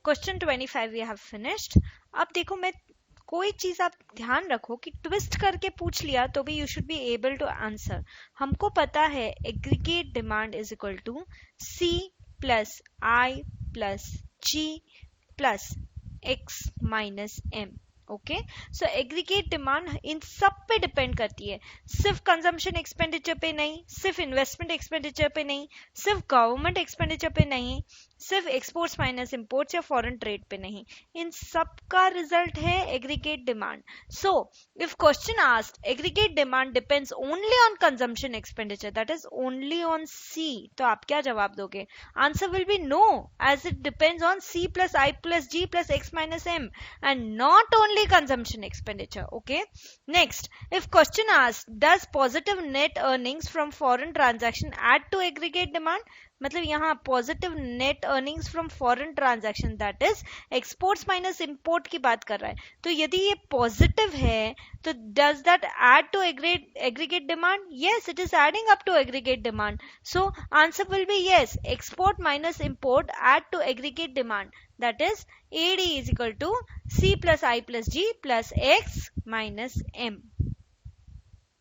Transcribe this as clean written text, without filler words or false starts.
Question 25 we have finished. अब देखो, मैं कोई चीज आप ध्यान रखो कि ट्विस्ट करके पूछ लिया तो भी you should be able to answer. हमको पता है aggregate demand is equal to C plus I plus G plus X minus M. Okay, so aggregate demand इन सब पे डिपेंड करती है, सिर्फ कंजम्पशन एक्सपेंडिचर पे नहीं, सिर्फ इन्वेस्टमेंट एक्सपेंडिचर पे नहीं, सिर्फ गवर्नमेंट एक्सपेंडिचर पे नहीं, सिर्फ एक्सपोर्ट्स माइनस इंपोर्ट्स या फॉरेन ट्रेड पे नहीं, इन सब का रिजल्ट है aggregate demand. So if question asked aggregate demand depends only on consumption expenditure, that is only on C, तो आप क्या जवाब दोगे? Answer will be no, as it depends on C plus I plus G plus X minus M and not only consumption expenditure. Okay, next, if question asks does positive net earnings from foreign transaction add to aggregate demand, मतलब यहाँ positive net earnings from foreign transaction that is exports minus import की बात कर रहा है, तो यदि ये पॉजिटिव है तो does that add to aggregate demand? Yes, it is adding up to aggregate demand. So answer will be yes, export minus import add to aggregate demand, that is AD is equal to C plus I plus G plus X minus M.